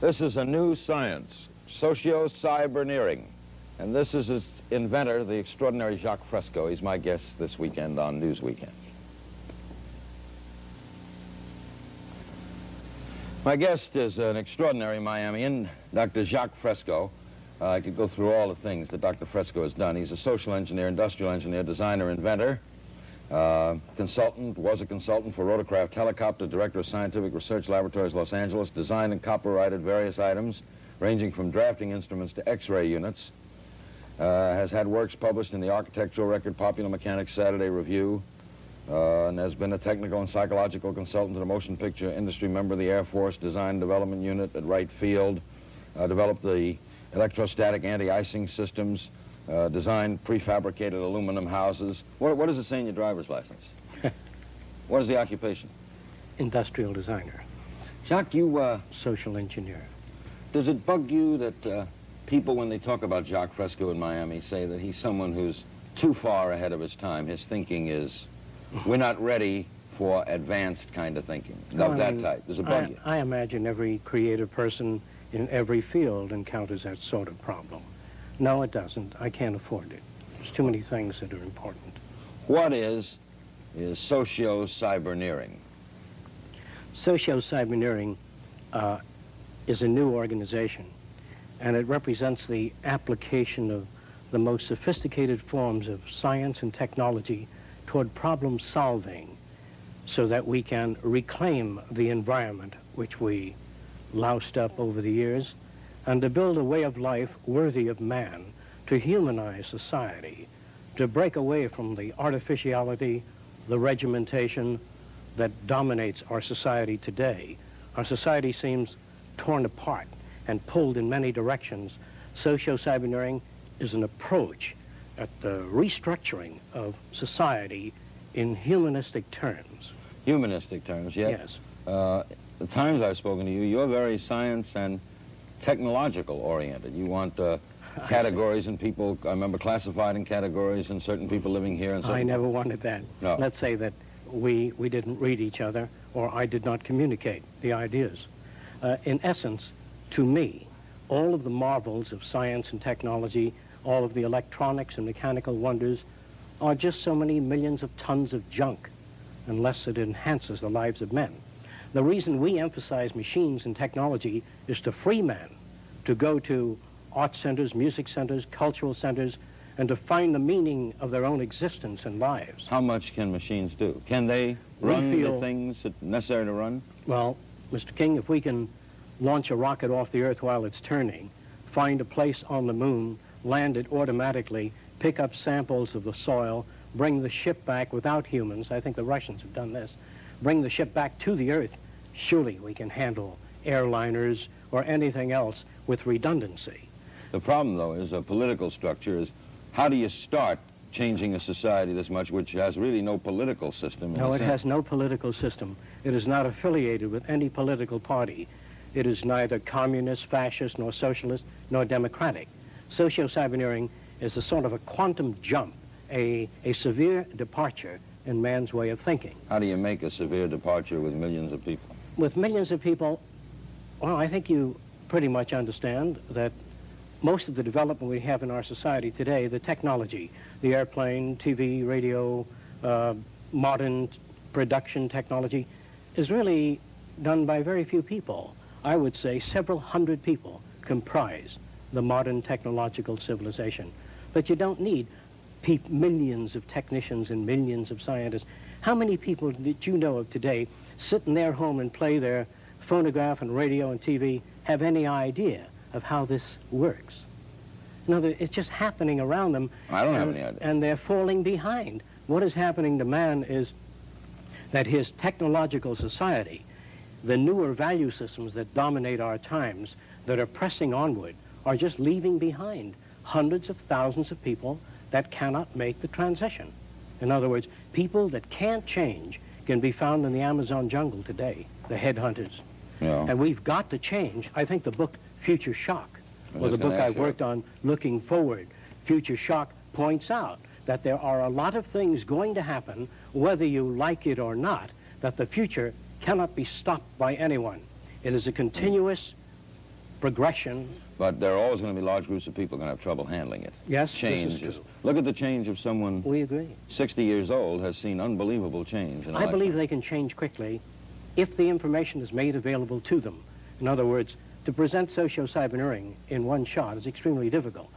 This is a new science, socio-cyberneering. And this is its inventor, the extraordinary Jacque Fresco. He's my guest this weekend on News Weekend. My guest is an extraordinary Miamian, Dr. Jacque Fresco. I could go through all the things that Dr. Fresco has done. He's a social engineer, industrial engineer, designer, inventor, consultant, was a consultant for Rotorcraft Helicopter, director of Scientific Research Laboratories, Los Angeles, designed and copyrighted various items, ranging from drafting instruments to X-ray units. Has had works published in the Architectural Record, Popular Mechanics, Saturday Review, and has been a technical and psychological consultant to the motion picture industry, member of the Air Force Design Development Unit at Wright Field, developed the electrostatic anti-icing systems, designed prefabricated aluminum houses. What does it say in your driver's license? What is the occupation? Industrial designer. Jacque, you... Social engineer. Does it bug you that people, when they talk about Jacque Fresco in Miami, say that he's someone who's too far ahead of his time? His thinking is, we're not ready for advanced kind of thinking, of that type. Does it bug you? I imagine every creative person in every field encounters that sort of problem. No, it doesn't. I can't afford it. There's too many things that are important. What is socio-cyberneering? Socio-cyberneering is a new organization, and it represents the application of the most sophisticated forms of science and technology toward problem solving so that we can reclaim the environment which we loused up over the years, and to build a way of life worthy of man, to humanize society, to break away from the artificiality, the regimentation that dominates our society today. Our society seems torn apart and pulled in many directions. Socio-cyberneering is an approach at the restructuring of society in humanistic terms. Humanistic terms, yes. The times I've spoken to you, you're very science and technological oriented. You want categories and people, I remember, classified in categories and certain people living here and certain... I never wanted that. No. Let's say that we didn't read each other, or I did not communicate the ideas. In essence, to me, all of the marvels of science and technology, all of the electronics and mechanical wonders are just so many millions of tons of junk, unless it enhances the lives of men. The reason we emphasize machines and technology is to free man to go to art centers, music centers, cultural centers, and to find the meaning of their own existence and lives. How much can machines do? Can they run the things that are necessary to run? Well, Mr. King, if we can launch a rocket off the Earth while it's turning, find a place on the moon, land it automatically, pick up samples of the soil, bring the ship back without humans, I think the Russians have done this, bring the ship back to the Earth, surely we can handle airliners or anything else with redundancy. The problem, though, is a political structure. Is how do you start changing a society this much, which has really no political system? No, it has no political system. It is not affiliated with any political party. It is neither communist, fascist, nor socialist, nor democratic. Socio-cyberneering is a sort of a quantum jump, a severe departure in man's way of thinking. How do you make a severe departure with millions of people? With millions of people, well, I think you pretty much understand that most of the development we have in our society today, the technology, the airplane, TV, radio, modern production technology, is really done by very few people. I would say several hundred people comprise the modern technological civilization. But you don't need millions of technicians and millions of scientists. How many people that you know of today sit in their home and play their phonograph and radio and TV have any idea of how this works? No, it's just happening around them. I don't have any idea. And they're falling behind. What is happening to man is that his technological society, the newer value systems that dominate our times, that are pressing onward, are just leaving behind hundreds of thousands of people that cannot make the transition. In other words, people that can't change can be found in the Amazon jungle today, the headhunters. Yeah. And we've got to change. I think the book Future Shock, or the book I worked on, Looking Forward, Future Shock, points out that there are a lot of things going to happen, whether you like it or not, that the future cannot be stopped by anyone. It is a continuous progression. But there are always going to be large groups of people going to have trouble handling it. Yes, Change this is true. Look at the change of someone We agree. 60 years old has seen unbelievable change. In a I believe lifetime. they can change quickly if the information is made available to them. In other words, to present socio-cyberneering in one shot is extremely difficult.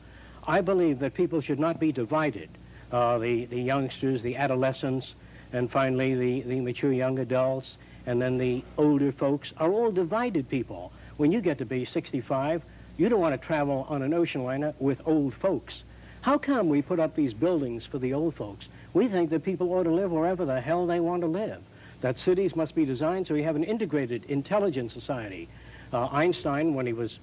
I believe that people should not be divided. The youngsters, the adolescents, and finally the mature young adults, and then the older folks are all divided people. When you get to be 65, you don't want to travel on an ocean liner with old folks. How come we put up these buildings for the old folks? We think that people ought to live wherever the hell they want to live. That cities must be designed so we have an integrated, intelligent society. Einstein, when he was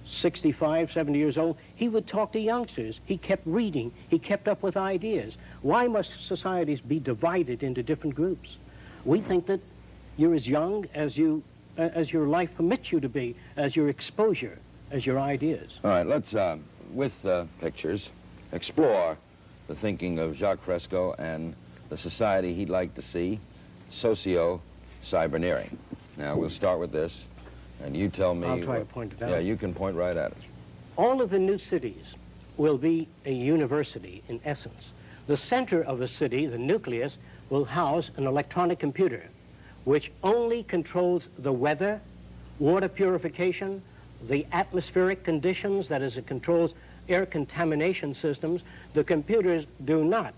65, 70 years old, he would talk to youngsters. He kept reading. He kept up with ideas. Why must societies be divided into different groups? We think that you're as young as your life permits you to be, as your exposure, as your ideas. All right, let's, with pictures, explore the thinking of Jacque Fresco and the society he'd like to see, socio-cyberneering. Now, we'll start with this, and you tell me... I'll try to point it out. Yeah, you can point right at it. All of the new cities will be a university, in essence. The center of the city, the nucleus, will house an electronic computer, which only controls the weather, water purification, the atmospheric conditions, that is, it controls air contamination systems. The computers do not,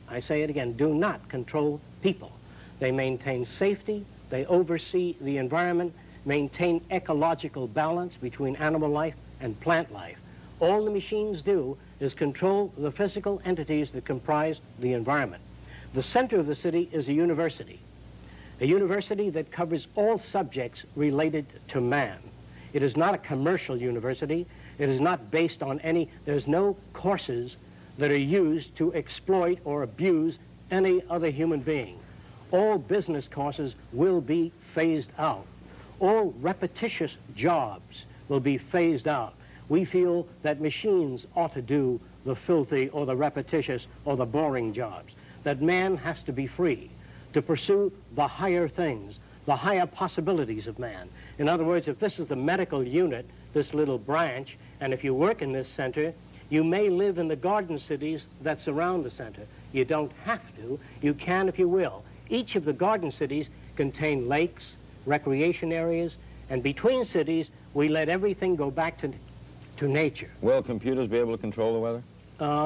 I say it again, do not control people. They maintain safety, they oversee the environment, maintain ecological balance between animal life and plant life. All the machines do is control the physical entities that comprise the environment. The center of the city is a university that covers all subjects related to man. It is not a commercial university. It is not based on there's no courses that are used to exploit or abuse any other human being. All business courses will be phased out. All repetitious jobs will be phased out. We feel that machines ought to do the filthy or the repetitious or the boring jobs, that man has to be free to pursue the higher things, the higher possibilities of man. In other words, if this is the medical unit, this little branch, and if you work in this center, you may live in the garden cities that surround the center. You don't have to. You can if you will. Each of the garden cities contain lakes, recreation areas, and between cities, we let everything go back to nature. Will computers be able to control the weather?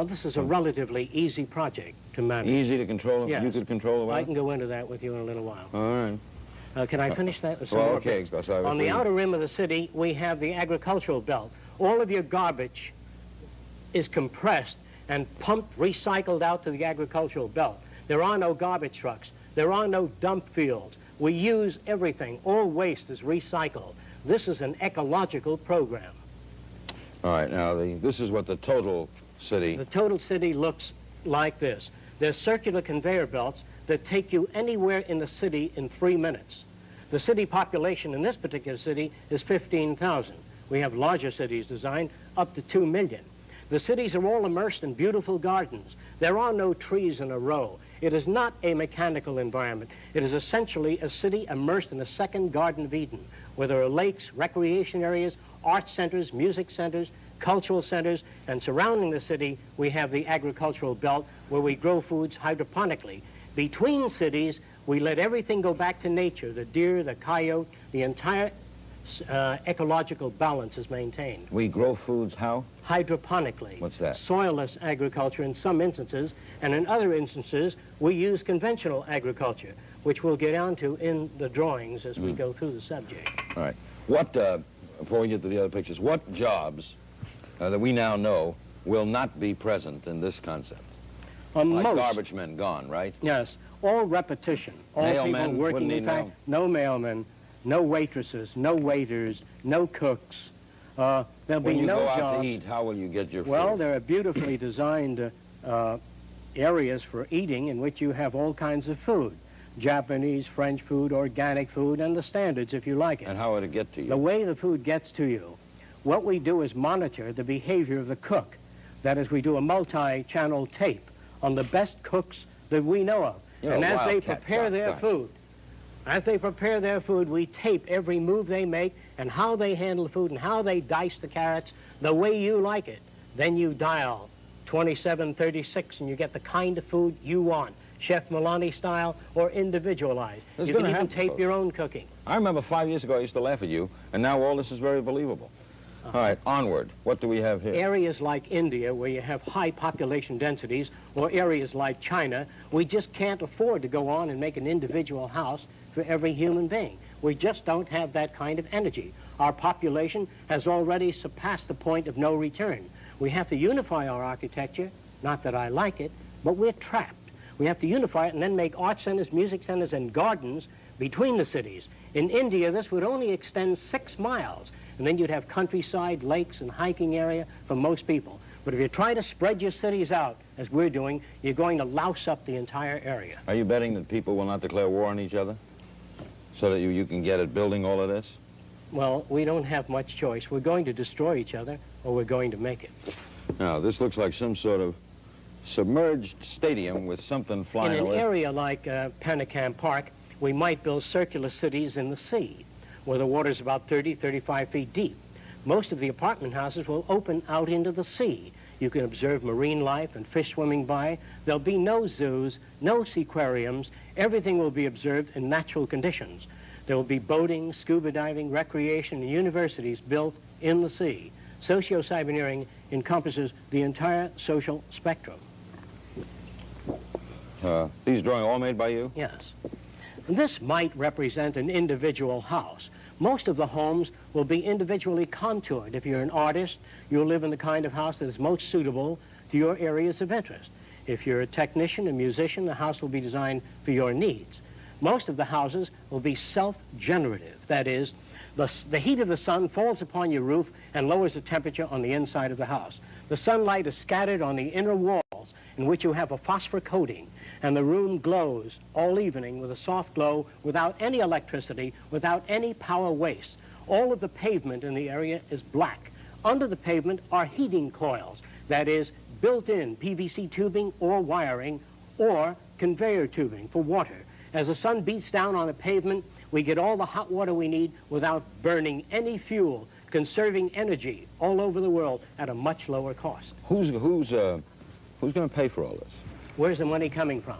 This is a relatively easy project to manage. Easy to control? Yes. You could control the weather? I can go into that with you in a little while. All right. Can I finish that? With some Well, more okay. bits? Sorry, On the please. outer rim of the city, we have the agricultural belt. All of your garbage is compressed and pumped, recycled out to the agricultural belt. There are no garbage trucks. There are no dump fields. We use everything. All waste is recycled. This is an ecological program. All right. Now, this is what the total city... The total city looks like this. There's circular conveyor belts that take you anywhere in the city in 3 minutes. The city population in this particular city is 15,000. We have larger cities designed up to 2 million. The cities are all immersed in beautiful gardens. There are no trees in a row. It is not a mechanical environment. It is essentially a city immersed in a second Garden of Eden, where there are lakes, recreation areas, art centers, music centers, cultural centers, and surrounding the city, we have the agricultural belt where we grow foods hydroponically. Between cities, we let everything go back to nature. The deer, the coyote, the entire ecological balance is maintained. We grow foods how? Hydroponically. What's that? Soilless agriculture in some instances, and in other instances, we use conventional agriculture, which we'll get onto in the drawings as we go through the subject. All right. What, before we get to the other pictures, what jobs that we now know will not be present in this concept? Like Most, garbage men gone, right? yes, all repetition. All Mailmen people working wouldn't in need fact, no mailmen, no waitresses, no waiters, no cooks. There'll When be you no go out jobs. to eat, how will you get your food? Well, there are beautifully designed areas for eating in which you have all kinds of food. Japanese, French food, organic food, and the standards if you like it. And how would it get to you? The way the food gets to you, what we do is monitor the behavior of the cook. That is, we do a multi-channel tape on the best cooks that we know of. You're And a as they wildcat, prepare Jacque. their Go ahead. food, As they prepare their food, we tape every move they make and how they handle food and how they dice the carrots the way you like it. Then you dial 2736 and you get the kind of food you want, Chef Milani style or individualized. You can even tape your own cooking. I remember 5 years ago I used to laugh at you, and now all this is very believable. All right, onward. What do we have here? Areas like India, where you have high population densities, or areas like China, we just can't afford to go on and make an individual house for every human being. We just don't have that kind of energy. Our population has already surpassed the point of no return. We have to unify our architecture, not that I like it, but we're trapped. We have to unify it and then make art centers, music centers, and gardens between the cities. In India, this would only extend 6 miles, and then you'd have countryside, lakes, and hiking area for most people. But if you try to spread your cities out, as we're doing, you're going to louse up the entire area. Are you betting that people will not declare war on each other so that you can get at building all of this? Well, we don't have much choice. We're going to destroy each other, or we're going to make it. Now, this looks like some sort of submerged stadium with something flying In an away. area like Panicam Park, we might build circular cities in the sea, where the water's about 30, 35 feet deep. Most of the apartment houses will open out into the sea. You can observe marine life and fish swimming by. There'll be no zoos, no seaquariums. Everything will be observed in natural conditions. There will be boating, scuba diving, recreation, and universities built in the sea. Socio-cyberneering encompasses the entire social spectrum. These drawings all made by you? Yes. This might represent an individual house. Most of the homes will be individually contoured. If you're an artist, you'll live in the kind of house that is most suitable to your areas of interest. If you're a technician, a musician, the house will be designed for your needs. Most of the houses will be self-generative. That is, the heat of the sun falls upon your roof and lowers the temperature on the inside of the house. The sunlight is scattered on the inner walls, in which you have a phosphor coating, and the room glows all evening with a soft glow without any electricity, without any power waste. All of the pavement in the area is black. Under the pavement are heating coils, that is, built-in PVC tubing or wiring or conveyor tubing for water. As the sun beats down on the pavement, we get all the hot water we need without burning any fuel, conserving energy all over the world at a much lower cost. Who's going to pay for all this? Where's the money coming from?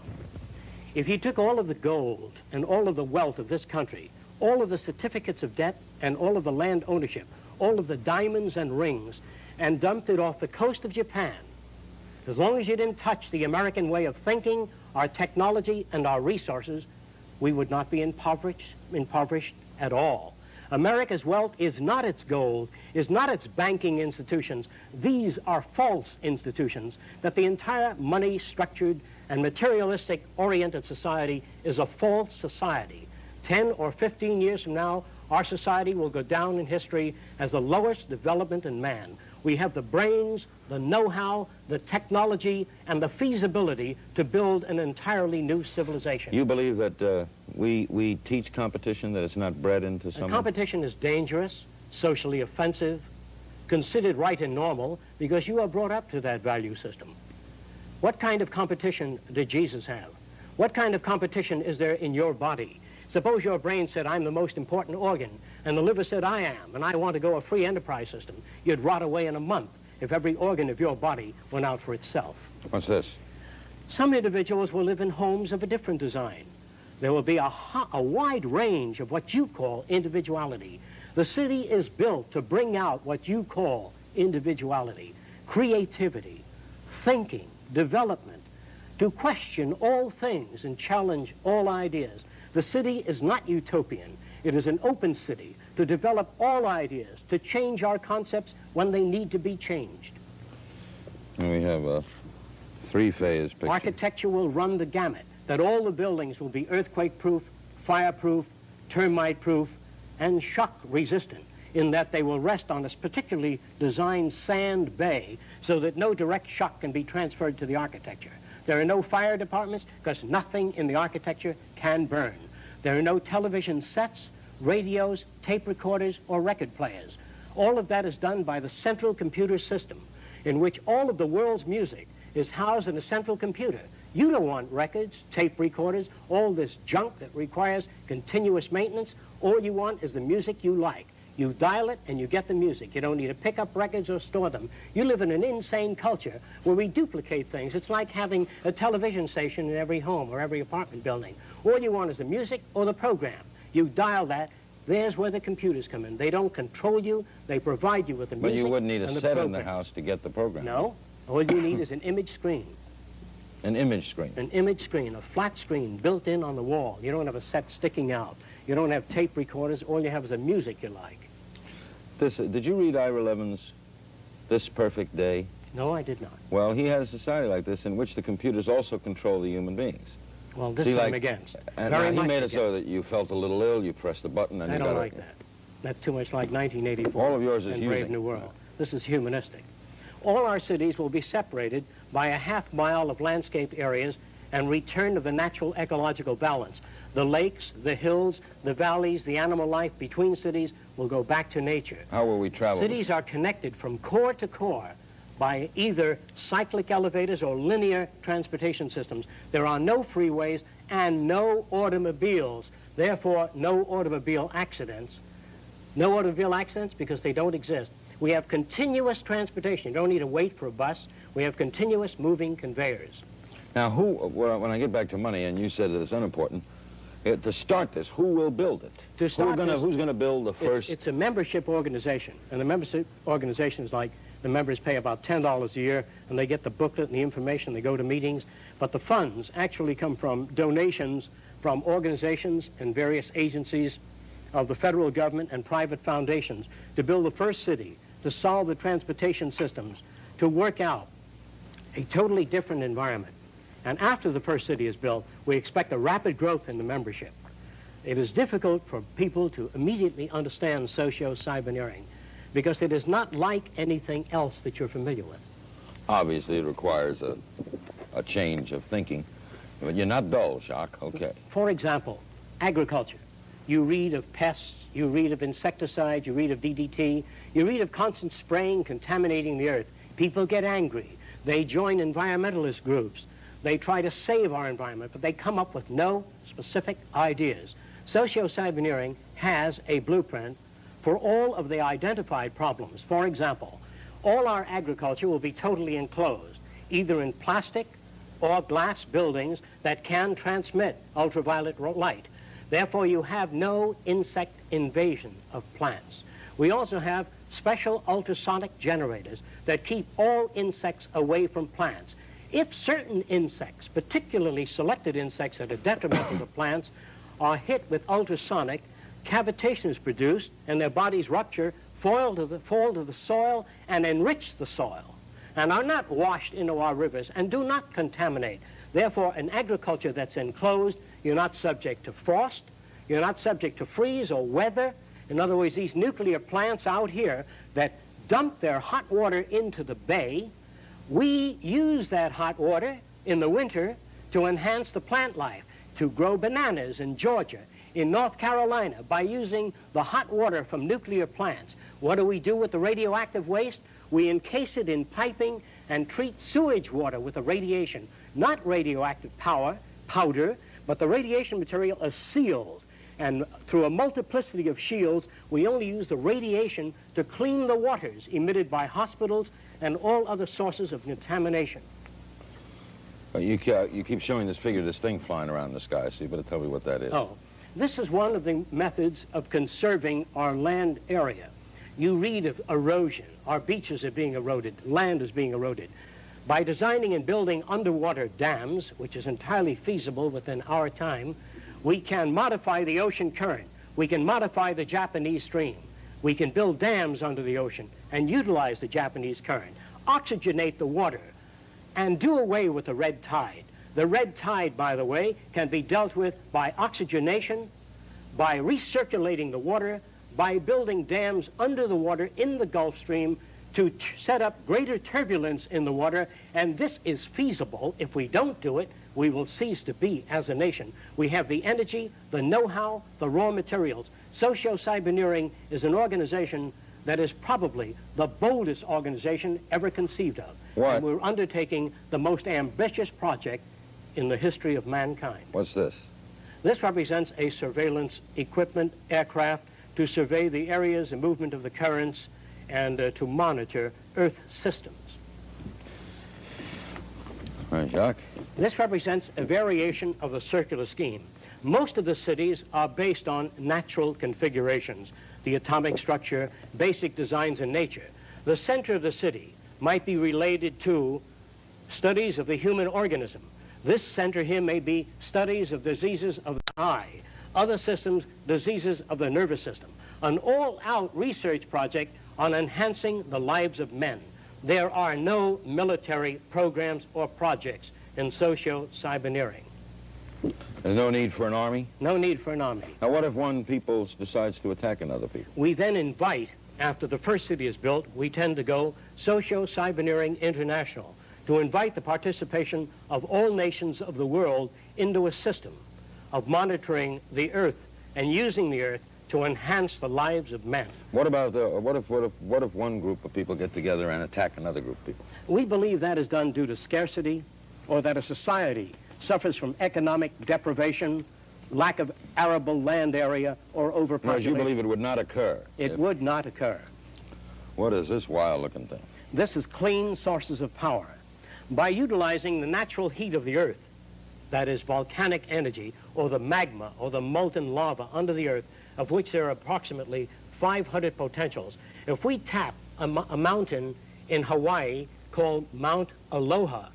If you took all of the gold and all of the wealth of this country, all of the certificates of debt and all of the land ownership, all of the diamonds and rings, and dumped it off the coast of Japan, as long as you didn't touch the American way of thinking, our technology, and our resources, we would not be impoverished at all. America's wealth is not its gold, is not its banking institutions. These are false institutions, that the entire money-structured and materialistic-oriented society is a false society. 10 or 15 years from now, our society will go down in history as the lowest development in man. We have the brains, the know-how, the technology, and the feasibility to build an entirely new civilization. You believe that we teach competition, that it's not bred into someone? Competition is dangerous, socially offensive, considered right and normal, because you are brought up to that value system. What kind of competition did Jesus have? What kind of competition is there in your body? Suppose your brain said, I'm the most important organ, and the liver said, I am, and I want to go a free enterprise system. You'd rot away in a month if every organ of your body went out for itself. What's this? Some individuals will live in homes of a different design. There will be a wide range of what you call individuality. The city is built to bring out what you call individuality, creativity, thinking, development, to question all things and challenge all ideas. The city is not utopian. It is an open city to develop all ideas, to change our concepts when they need to be changed. And we have a three-phase picture. Architecture will run the gamut, that all the buildings will be earthquake-proof, fire-proof, termite-proof, and shock-resistant, in that they will rest on a particularly designed sand bay so that no direct shock can be transferred to the architecture. There are no fire departments because nothing in the architecture can burn. There are no television sets, radios, tape recorders, or record players. All of that is done by the central computer system, in which all of the world's music is housed in a central computer. You don't want records, tape recorders, all this junk that requires continuous maintenance. All you want is the music you like. You dial it and you get the music. You don't need to pick up records or store them. You live in an insane culture where we duplicate things. It's like having a television station in every home or every apartment building. All you want is the music or the program. You dial that. There's where the computers come in. They don't control you. They provide you with the music. But you wouldn't need a set program. in the house to get the program. No. All you need is an image screen. An image screen. An image screen, a flat screen built in on the wall. You don't have a set sticking out. You don't have tape recorders. All you have is the music you like. Did you read Ira Levin's This Perfect Day? No, I did not. Well, he had a society like this in which the computers also control the human beings. Well, this See, I'm like, against. And Very he much made it against. so that you felt a little ill, you pressed a button, and I you don't got like it. that. That's too much like 1984. All of yours is and Brave using. New World. This is humanistic. All our cities will be separated by a half-mile of landscape areas and return to the natural ecological balance. The lakes, the hills, the valleys, the animal life between cities will go back to nature. How will we travel? Cities are connected from core to core by either cyclic elevators or linear transportation systems. There are no freeways and no automobiles, therefore no automobile accidents. No automobile accidents because they don't exist. We have continuous transportation. You don't need to wait for a bus. We have continuous moving conveyors. Now, when I get back to money, and you said that it's unimportant, to start this, who will build it? To start who's going to build the first? It's a membership organization, and the membership organization is like the members pay about $10 a year, and they get the booklet and the information. They go to meetings, but the funds actually come from donations from organizations and various agencies of the federal government and private foundations to build the first city, to solve the transportation systems, to work out a totally different environment. And after the first city is built, we expect a rapid growth in the membership. It is difficult for people to immediately understand socio-cyberneering because it is not like anything else that you're familiar with. Obviously, it requires a change of thinking. But you're not dull, Jacque. Okay. For example, agriculture. You read of pests, you read of insecticides, you read of DDT, you read of constant spraying contaminating the earth. People get angry. They join environmentalist groups. They try to save our environment, but they come up with no specific ideas. Socio-cyberneering has a blueprint for all of the identified problems. For example, all our agriculture will be totally enclosed, either in plastic or glass buildings that can transmit ultraviolet light. Therefore, you have no insect invasion of plants. We also have special ultrasonic generators that keep all insects away from plants. If certain insects, particularly selected insects that are detrimental to plants, are hit with ultrasonic, cavitation is produced and their bodies rupture, fall to the soil and enrich the soil and are not washed into our rivers and do not contaminate. Therefore, an agriculture that's enclosed, you're not subject to frost, you're not subject to freeze or weather. In other words, these nuclear plants out here that dump their hot water into the bay, we use that hot water in the winter to enhance the plant life, to grow bananas in Georgia, in North Carolina, by using the hot water from nuclear plants. What do we do with the radioactive waste? We encase it in piping and treat sewage water with the radiation, not radioactive powder, but the radiation material is sealed. And through a multiplicity of shields, we only use the radiation to clean the waters emitted by hospitals and all other sources of contamination. You keep showing this figure, this thing flying around the sky, so you better tell me what that is. Oh, this is one of the methods of conserving our land area. You read of erosion. Our beaches are being eroded. Land is being eroded. By designing and building underwater dams, which is entirely feasible within our time, we can modify the ocean current. We can modify the Japanese stream. We can build dams under the ocean and utilize the Japanese current, oxygenate the water, and do away with the red tide. The red tide, by the way, can be dealt with by oxygenation, by recirculating the water, by building dams under the water in the Gulf Stream to set up greater turbulence in the water, and this is feasible. If we don't do it, we will cease to be as a nation. We have the energy, the know-how, the raw materials. Socio-cyberneering is an organization that is probably the boldest organization ever conceived of. What? And we're undertaking the most ambitious project in the history of mankind. What's this? This represents a surveillance equipment aircraft to survey the areas and movement of the currents and to monitor Earth systems. All right, Jacque. This represents a variation of the circular scheme. Most of the cities are based on natural configurations, the atomic structure, basic designs in nature. The center of the city might be related to studies of the human organism. This center here may be studies of diseases of the eye, other systems, diseases of the nervous system, an all-out research project on enhancing the lives of men. There are no military programs or projects in socio-cyberneering. There's no need for an army? No need for an army. Now, what if one people decides to attack another people? We then invite, after the first city is built, we tend to go socio-cyberneering international, to invite the participation of all nations of the world into a system of monitoring the Earth and using the Earth to enhance the lives of men. What about what if one group of people get together and attack another group of people? We believe that is done due to scarcity, or that a society suffers from economic deprivation, lack of arable land area, or overpopulation. No, you believe it would not occur? It would not occur. What is this wild-looking thing? This is clean sources of power. By utilizing the natural heat of the Earth, that is volcanic energy, or the magma, or the molten lava under the Earth, of which there are approximately 500 potentials. If we tap a mountain in Hawaii called Mount Aloha,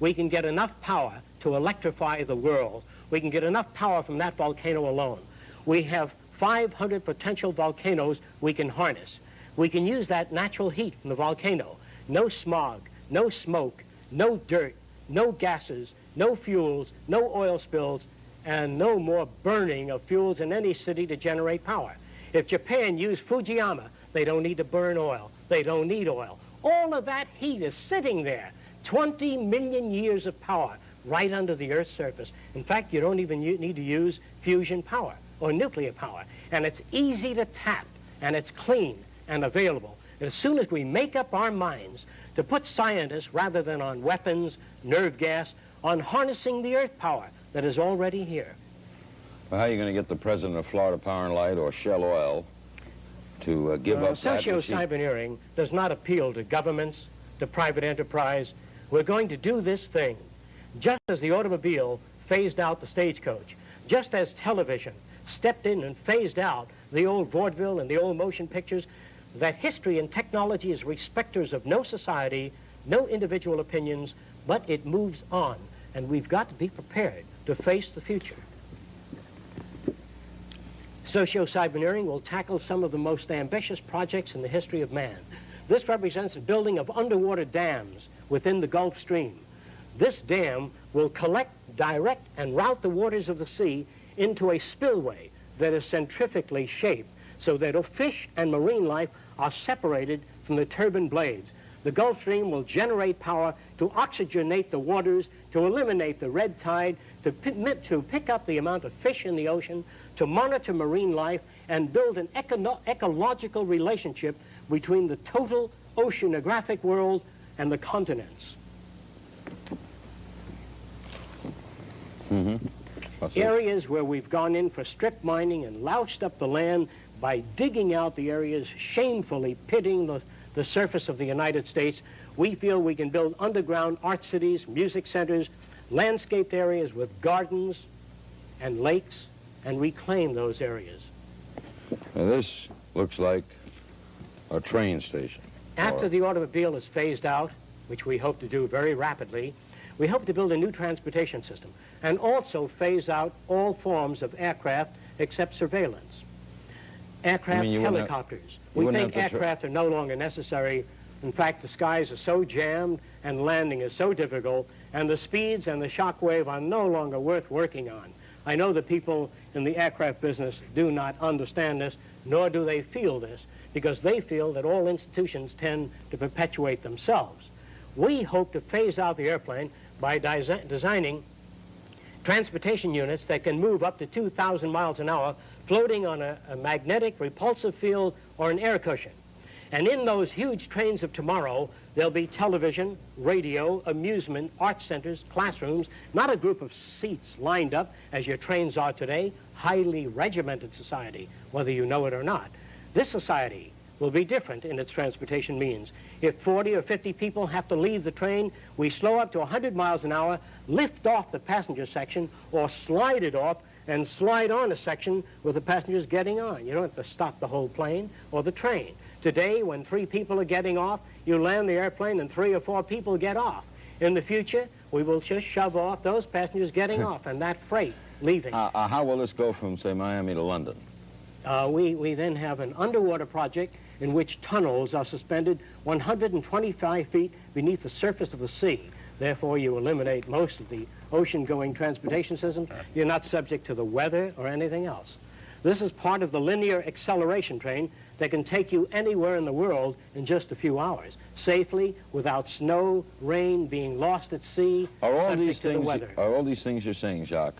we can get enough power to electrify the world. We can get enough power from that volcano alone. We have 500 potential volcanoes we can harness. We can use that natural heat from the volcano. No smog, no smoke, no dirt, no gases, no fuels, no oil spills, and no more burning of fuels in any city to generate power. If Japan used Fujiyama, they don't need to burn oil. They don't need oil. All of that heat is sitting there. 20 million years of power right under the Earth's surface. In fact, you don't even need to use fusion power or nuclear power. And it's easy to tap, and it's clean and available. And as soon as we make up our minds to put scientists, rather than on weapons, nerve gas, on harnessing the Earth power that is already here. Well, how are you going to get the president of Florida Power and Light or Shell Oil to give up that? Socio-cyberneering does not appeal to governments, to private enterprise. We're going to do this thing just as the automobile phased out the stagecoach, just as television stepped in and phased out the old vaudeville and the old motion pictures, that history and technology is respecters of no society, no individual opinions, but it moves on, and we've got to be prepared to face the future. Socio-cyberneering will tackle some of the most ambitious projects in the history of man. This represents the building of underwater dams within the Gulf Stream. This dam will collect, direct, and route the waters of the sea into a spillway that is centrifugally shaped so that fish and marine life are separated from the turbine blades. The Gulf Stream will generate power to oxygenate the waters, to eliminate the red tide, to pick up the amount of fish in the ocean, to monitor marine life, and build an ecological relationship between the total oceanographic world and the continents. Areas where we've gone in for strip mining and loused up the land by digging out the areas, shamefully pitting the surface of the United States, we feel we can build underground art cities, music centers, landscaped areas with gardens and lakes, and reclaim those areas. Now this looks like a train station. After the automobile is phased out, which we hope to do very rapidly, we hope to build a new transportation system and also phase out all forms of aircraft except surveillance. Aircraft, helicopters. We think aircraft are no longer necessary. In fact, the skies are so jammed and landing is so difficult, and the speeds and the shock wave are no longer worth working on. I know the people in the aircraft business do not understand this, nor do they feel this, because they feel that all institutions tend to perpetuate themselves. We hope to phase out the airplane by designing transportation units that can move up to 2,000 miles an hour, floating on a magnetic repulsive field or an air cushion. And in those huge trains of tomorrow, There'll be television, radio, amusement, art centers, classrooms, not a group of seats lined up as your trains are today, highly regimented society, whether you know it or not. This society will be different in its transportation means. If 40 or 50 people have to leave the train, we slow up to 100 miles an hour, lift off the passenger section, or slide it off and slide on a section with the passengers getting on. You don't have to stop the whole plane or the train. Today, when 3 people are getting off, you land the airplane and 3 or 4 people get off. In the future, we will just shove off those passengers getting off and that freight leaving. How will this go from, say, Miami to London? We then have an underwater project in which tunnels are suspended 125 feet beneath the surface of the sea. Therefore, you eliminate most of the ocean-going transportation system. You're not subject to the weather or anything else. This is part of the linear acceleration train that can take you anywhere in the world in just a few hours, safely, without snow, rain, being lost at sea, subject to the weather. Are all these things you're saying, Jacque,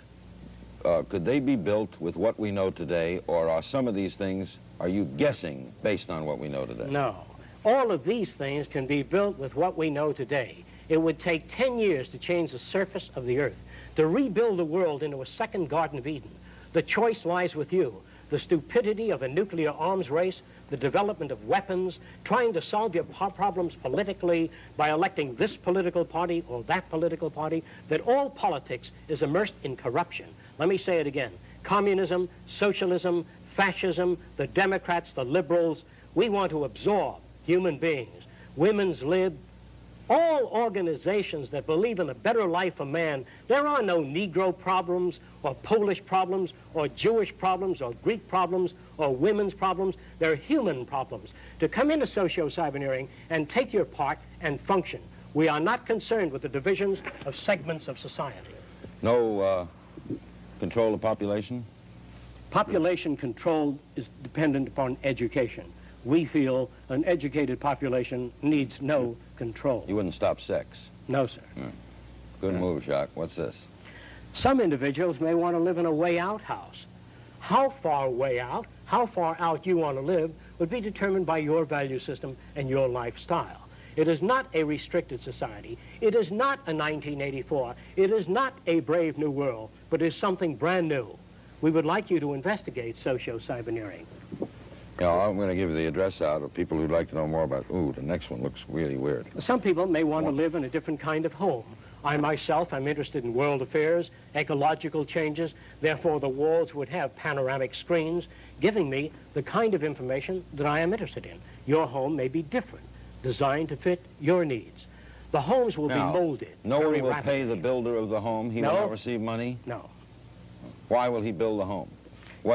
could they be built with what we know today, or are some of these things, are you guessing based on what we know today? No. All of these things can be built with what we know today. It would take 10 years to change the surface of the earth, to rebuild the world into a second Garden of Eden. The choice lies with you. The stupidity of a nuclear arms race, the development of weapons, trying to solve your problems politically by electing this political party or that political party, that all politics is immersed in corruption. Let me say it again. Communism, socialism, fascism, the Democrats, the liberals, we want to absorb human beings. Women's lib, all organizations that believe in a better life for man. There are no Negro problems or Polish problems or Jewish problems or Greek problems or women's problems. They're human problems. To come into socio-cyberneering and take your part and function. We are not concerned with the divisions of segments of society. No control of population? Population control is dependent upon education. We feel an educated population needs no control. You wouldn't stop sex? No, sir. Good move, Jacque. What's this? Some individuals may want to live in a way-out house. How far way out, how far out you want to live would be determined by your value system and your lifestyle. It is not a restricted society. It is not a 1984. It is not a brave new world, but it is something brand new. We would like you to investigate socio-cyberneering. Yeah, I'm going to give the address out of people who'd like to know more about, ooh, the next one looks really weird. Some people may want to live in a different kind of home. I myself am interested in world affairs, ecological changes, therefore the walls would have panoramic screens giving me the kind of information that I am interested in. Your home may be different, designed to fit your needs. The homes will be molded. No one will rapidly. pay the builder of the home? He will not receive money? No. Why will he build the home?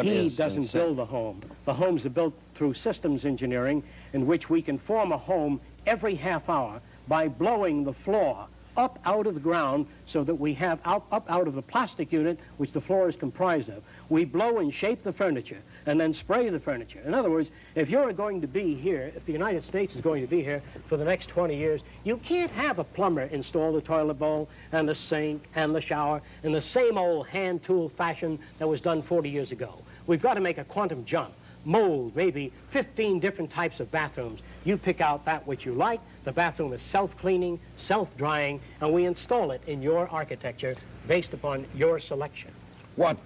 He doesn't build the home. The homes are built through systems engineering in which we can form a home every half hour by blowing the floor up out of the ground so that we have up out of the plastic unit which the floor is comprised of. We blow and shape the furniture and then spray the furniture. In other words, if you're going to be here, if the United States is going to be here for the next 20 years, you can't have a plumber install the toilet bowl and the sink and the shower in the same old hand tool fashion that was done 40 years ago. We've got to make a quantum jump, mold maybe 15 different types of bathrooms. You pick out that which you like. The bathroom is self-cleaning, self-drying, and we install it in your architecture based upon your selection. What,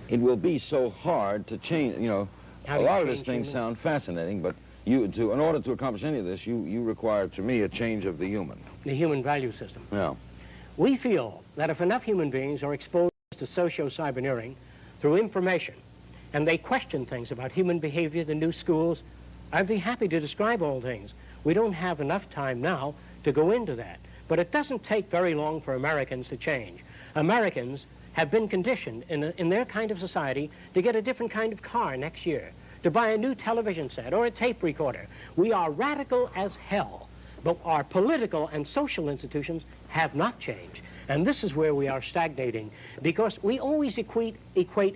it will be so hard to change, you know, a lot of these things sound fascinating, but in order to accomplish any of this, you require, to me, a change of the human. The human value system. Yeah. We feel that if enough human beings are exposed to socio-cyberneering through information, and they question things about human behavior, the new schools, I'd be happy to describe all things. We don't have enough time now to go into that. But it doesn't take very long for Americans to change. Americans have been conditioned in their kind of society to get a different kind of car next year, to buy a new television set or a tape recorder. We are radical as hell, but our political and social institutions have not changed. And this is where we are stagnating, because we always equate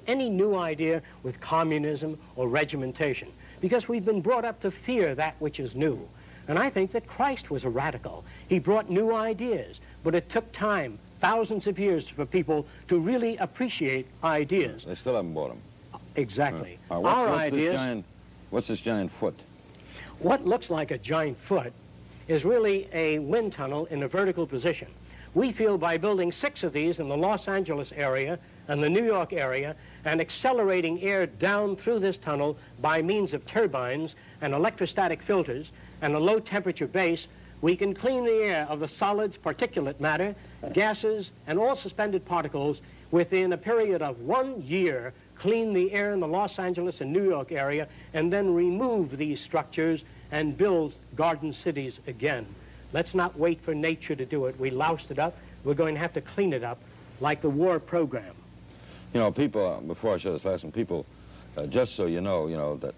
any new idea with communism or regimentation, because we've been brought up to fear that which is new. And I think that Christ was a radical. He brought new ideas, but it took time, thousands of years, for people to really appreciate ideas. They still haven't bought them. Exactly. What's this giant foot? What looks like a giant foot is really a wind tunnel in a vertical position. We feel by building 6 of these in the Los Angeles area and the New York area and accelerating air down through this tunnel by means of turbines and electrostatic filters and a low temperature base, we can clean the air of the solids, particulate matter, gases, and all suspended particles within a period of 1 year, clean the air in the Los Angeles and New York area, and then remove these structures and build garden cities again. Let's not wait for nature to do it. We loused it up. We're going to have to clean it up like the war program. You know, people, before I show this last one, people, just so you know that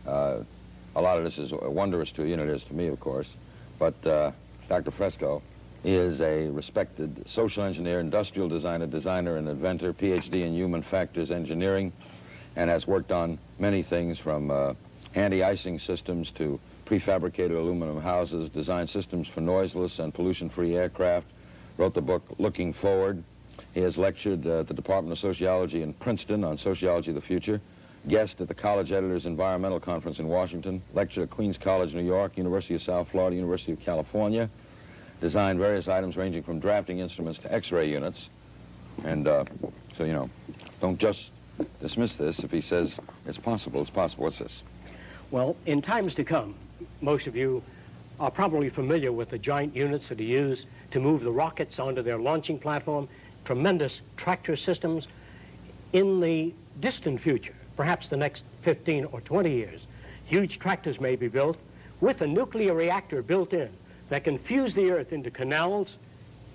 a lot of this is wondrous to you, and it is to me, of course, but Dr. Fresco is a respected social engineer, industrial designer and inventor, PhD in human factors engineering, and has worked on many things from anti-icing systems to prefabricated aluminum houses, designed systems for noiseless and pollution-free aircraft, wrote the book Looking Forward. He has lectured at the Department of Sociology in Princeton on Sociology of the Future, guest at the College Editors Environmental Conference in Washington, lectured at Queens College, New York, University of South Florida, University of California, designed various items ranging from drafting instruments to X-ray units. And so, you know, don't just dismiss this. If he says it's possible, it's possible. What's this? Well, in times to come, most of you are probably familiar with the giant units that are used to move the rockets onto their launching platform, tremendous tractor systems. In the distant future, perhaps the next 15 or 20 years, huge tractors may be built with a nuclear reactor built in that can fuse the earth into canals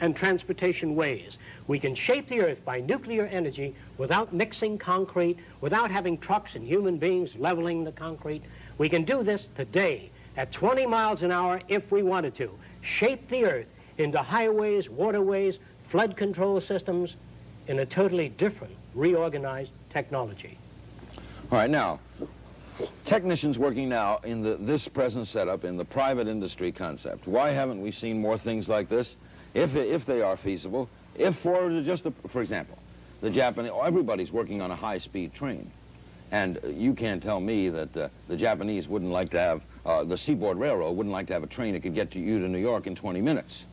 and transportation ways. We can shape the earth by nuclear energy without mixing concrete, without having trucks and human beings leveling the concrete. We can do this today at 20 miles an hour if we wanted to. Shape the earth into highways, waterways, flood control systems in a totally different, reorganized technology. All right, now, technicians working now in this present setup in the private industry concept, why haven't we seen more things like this? If they are feasible, for example, the Japanese, everybody's working on a high-speed train. And you can't tell me that the Japanese wouldn't like to have, the Seaboard Railroad wouldn't like to have a train that could get you to New York in 20 minutes,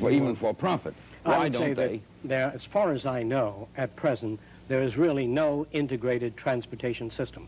even for profit. Why don't they? As far as I know, at present, there is really no integrated transportation system.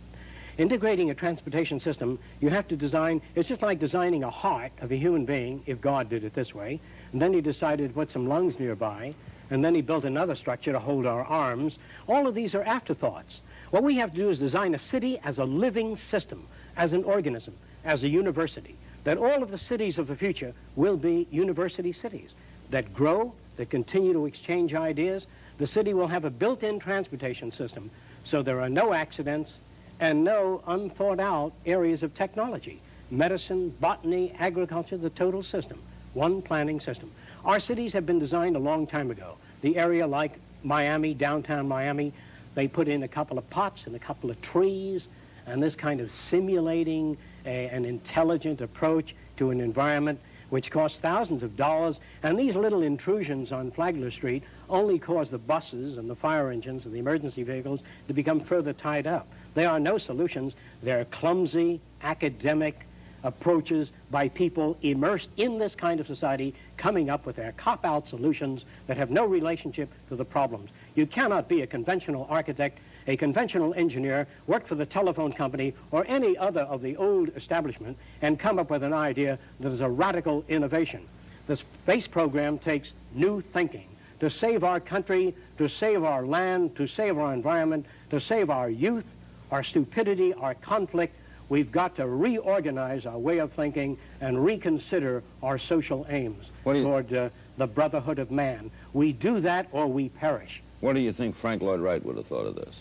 Integrating a transportation system, you have to design, it's just like designing a heart of a human being, if God did it this way, and then he decided to put some lungs nearby, and then he built another structure to hold our arms. All of these are afterthoughts. What we have to do is design a city as a living system, as an organism, as a university, that all of the cities of the future will be university cities that grow, that continue to exchange ideas. The city will have a built-in transportation system, so there are no accidents and no unthought out areas of technology. Medicine, botany, agriculture, the total system, one planning system. Our cities have been designed a long time ago. The area like Miami, downtown Miami, they put in a couple of pots and a couple of trees, and this kind of simulating an intelligent approach to an environment which costs thousands of dollars, and these little intrusions on Flagler Street only cause the buses and the fire engines and the emergency vehicles to become further tied up. There are no solutions. They're clumsy, academic approaches by people immersed in this kind of society, coming up with their cop-out solutions that have no relationship to the problems. You cannot be a conventional architect, a conventional engineer, work for the telephone company or any other of the old establishment and come up with an idea that is a radical innovation. The space program takes new thinking to save our country, to save our land, to save our environment, to save our youth, our stupidity, our conflict. We've got to reorganize our way of thinking and reconsider our social aims toward the brotherhood of man. We do that or we perish. What do you think Frank Lloyd Wright would have thought of this?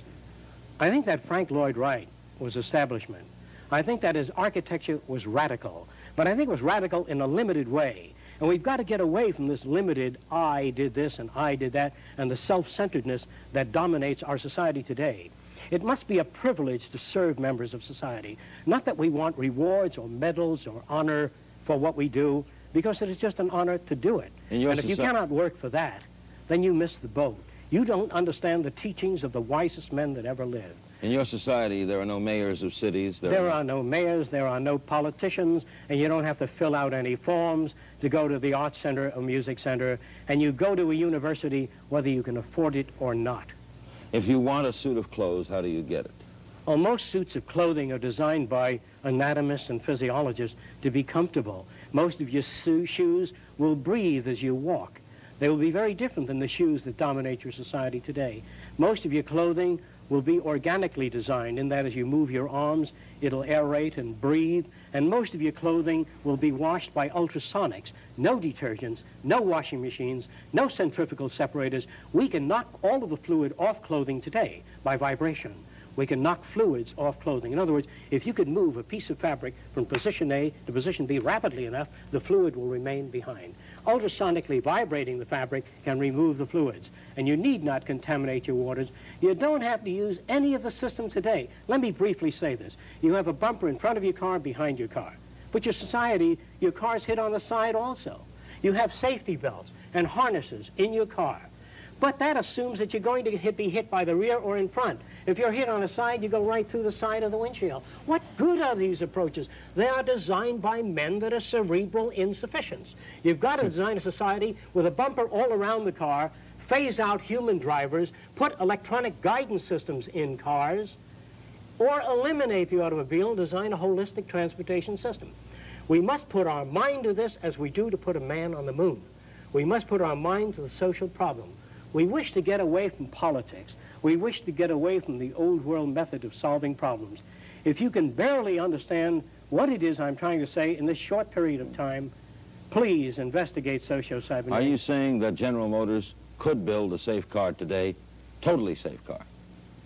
I think that Frank Lloyd Wright was establishment. I think that his architecture was radical, but I think it was radical in a limited way. And we've got to get away from this limited, I did this and I did that, and the self-centeredness that dominates our society today. It must be a privilege to serve members of society. Not that we want rewards or medals or honor for what we do, because it is just an honor to do it. And if you cannot work for that, then you miss the boat. You don't understand the teachings of the wisest men that ever lived. In your society, there are no mayors of cities. There are no mayors, there are no politicians, and you don't have to fill out any forms to go to the art center or music center, and you go to a university whether you can afford it or not. If you want a suit of clothes, how do you get it? Well, most suits of clothing are designed by anatomists and physiologists to be comfortable. Most of your shoes will breathe as you walk. They will be very different than the shoes that dominate your society today. Most of your clothing will be organically designed, in that as you move your arms, it'll aerate and breathe, and most of your clothing will be washed by ultrasonics. No detergents, no washing machines, no centrifugal separators. We can knock all of the fluid off clothing today by vibration. We can knock fluids off clothing. In other words, if you could move a piece of fabric from position A to position B rapidly enough, the fluid will remain behind. Ultrasonically vibrating the fabric can remove the fluids, and you need not contaminate your waters. You don't have to use any of the systems today. Let me briefly say this. You have a bumper in front of your car, behind your car. But your society, your car's hit on the side also. You have safety belts and harnesses in your car. But that assumes that you're going to be hit by the rear or in front. If you're hit on the side, you go right through the side of the windshield. What good are these approaches? They are designed by men that are cerebral insufficients. You've got to design a society with a bumper all around the car, phase out human drivers, put electronic guidance systems in cars, or eliminate the automobile and design a holistic transportation system. We must put our mind to this as we do to put a man on the moon. We must put our mind to the social problem. We wish to get away from politics. We wish to get away from the old world method of solving problems. If you can barely understand what it is I'm trying to say in this short period of time, please investigate socio-cybernetics. Are you saying that General Motors could build a safe car today, totally safe car,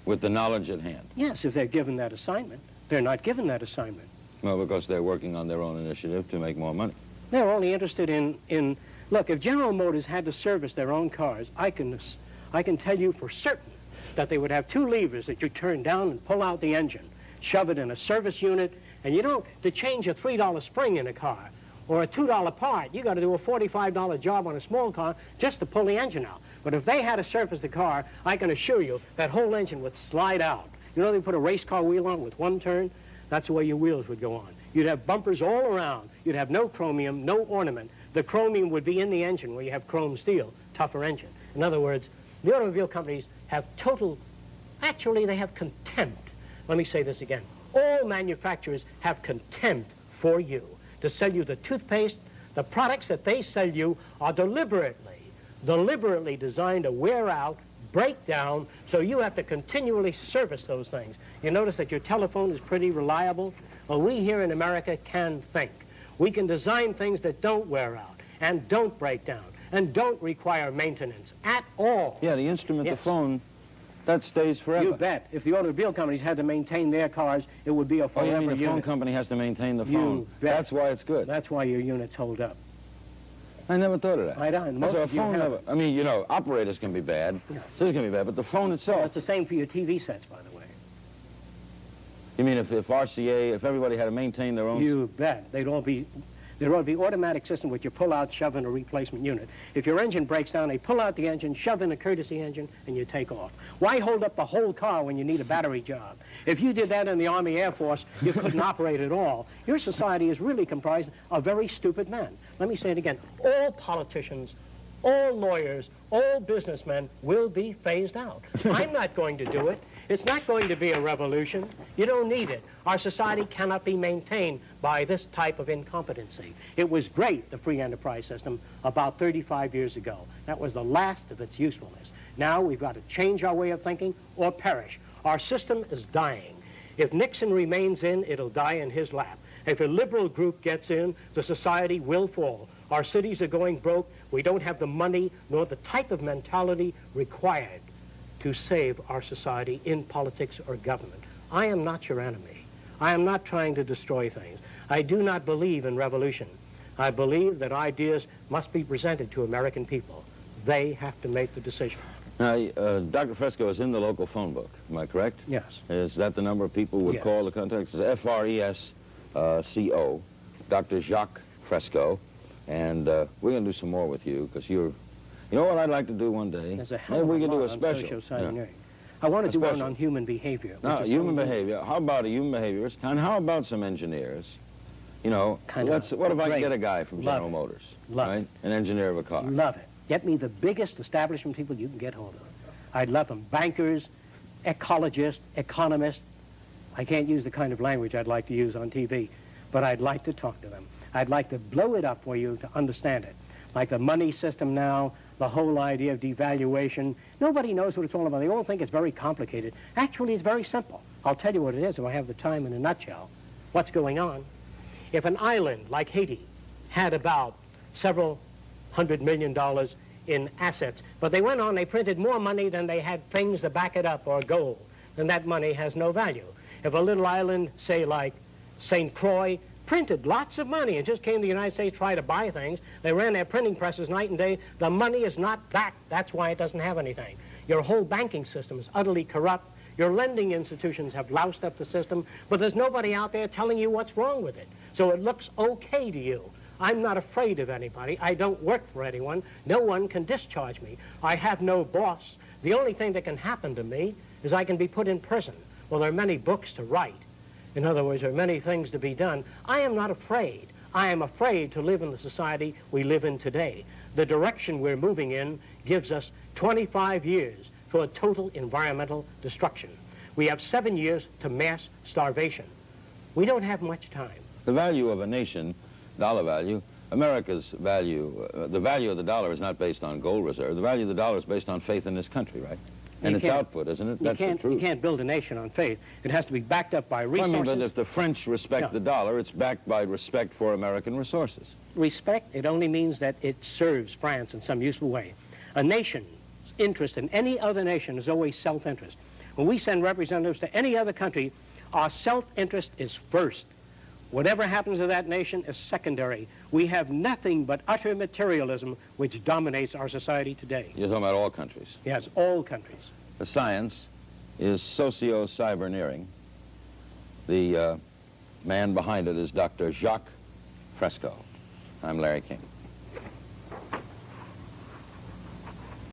with the knowledge at hand? Yes, if they're given that assignment. They're not given that assignment. Well, because they're working on their own initiative to make more money. They're only interested in look, if General Motors had to service their own cars, I can tell you for certain that they would have two levers that you turn down and pull out the engine, shove it in a service unit, and you don't, to change a $3 spring in a car or a $2 part, you got to do a $45 job on a small car just to pull the engine out. But if they had to service the car, I can assure you that whole engine would slide out. You know, they put a race car wheel on with one turn, that's the way your wheels would go on. You'd have bumpers all around. You'd have no chromium, no ornament. The chromium would be in the engine where you have chrome steel, tougher engine. In other words, the automobile companies have actually they have contempt. Let me say this again. All manufacturers have contempt for you to sell you the toothpaste. The products that they sell you are deliberately designed to wear out, break down, so you have to continually service those things. You notice that your telephone is pretty reliable. Well, we here in America can think. We can design things that don't wear out and don't break down and don't require maintenance at all. Yeah, the instrument, Yes. the phone, that stays forever. You bet. If the automobile companies had to maintain their cars, it would be a Oh, forever you mean the unit. phone company has to maintain the You phone? bet. That's why it's good. That's why your units hold up. I never thought of that. I don't. Most So a of you phone have never, it. I mean, you know, operators can be bad. Yeah. This can be bad, but the phone Well, itself. it's the same for your TV sets, by the way. You mean if RCA, if everybody had to maintain their own... You bet. There ought to be automatic system which you pull out, shove in a replacement unit. If your engine breaks down, they pull out the engine, shove in a courtesy engine, and you take off. Why hold up the whole car when you need a battery job? If you did that in the Army Air Force, you couldn't operate at all. Your society is really comprised of very stupid men. Let me say it again. All politicians, all lawyers, all businessmen will be phased out. I'm not going to do it. It's not going to be a revolution. You don't need it. Our society cannot be maintained by this type of incompetency. It was great, the free enterprise system, about 35 years ago. That was the last of its usefulness. Now we've got to change our way of thinking or perish. Our system is dying. If Nixon remains in, it'll die in his lap. If a liberal group gets in, the society will fall. Our cities are going broke. We don't have the money nor the type of mentality required to save our society in politics or government. I am not your enemy. I am not trying to destroy things. I do not believe in revolution. I believe that ideas must be presented to American people. They have to make the decision. Now, Dr. Fresco is in the local phone book, am I correct? Yes. Is that the number people would Yes. call the contact? It's Fresco, Dr. Jacque Fresco. And we're going to do some more with you, because you're... You know what I'd like to do one day? There's a hell Maybe of we a could do lot a on special. socio-cybernetic. I want to do one Especially. on human behavior. Now, which is human so- behavior. How about a human behaviorist? And how about some engineers? You know, Kinda what if I great. get a guy from Love General it. Motors, Love right? An engineer of a car. Love it. Get me the biggest establishment people you can get hold of. I'd love them. Bankers, ecologists, economists. I can't use the kind of language I'd like to use on TV, but I'd like to talk to them. I'd like to blow it up for you to understand it. Like the money system now, the whole idea of devaluation. Nobody knows what it's all about. They all think it's very complicated. Actually, it's very simple. I'll tell you what it is if I have the time in a nutshell. What's going on? If an island like Haiti had about several $100 million in assets, but they went on, they printed more money than they had things to back it up or gold, then that money has no value. If a little island, say like St. Croix, printed lots of money and just came to the United States to try to buy things, they ran their printing presses night and day, the money is not back. That's why it doesn't have anything. Your whole banking system is utterly corrupt. Your lending institutions have loused up the system, but there's nobody out there telling you what's wrong with it. So it looks okay to you. I'm not afraid of anybody. I don't work for anyone. No one can discharge me. I have no boss. The only thing that can happen to me is I can be put in prison. Well, there are many books to write. In other words, there are many things to be done. I am not afraid. I am afraid to live in the society we live in today. The direction we're moving in gives us 25 years for a total environmental destruction. We have 7 years to mass starvation. We don't have much time. The value of a nation, dollar value, America's value, the value of the dollar is not based on gold reserve. The value of the dollar is based on faith in this country, right? And its output, isn't it? That's the truth. You can't build a nation on faith. It has to be backed up by resources. I mean, but if the French respect the dollar, it's backed by respect for American resources. Respect, it only means that it serves France in some useful way. A nation's interest in any other nation is always self-interest. When we send representatives to any other country, our self-interest is first. Whatever happens to that nation is secondary. We have nothing but utter materialism which dominates our society today. You're talking about all countries. Yes, all countries. The science is socio-cyberneering. The man behind it is Dr. Jacque Fresco. I'm Larry King.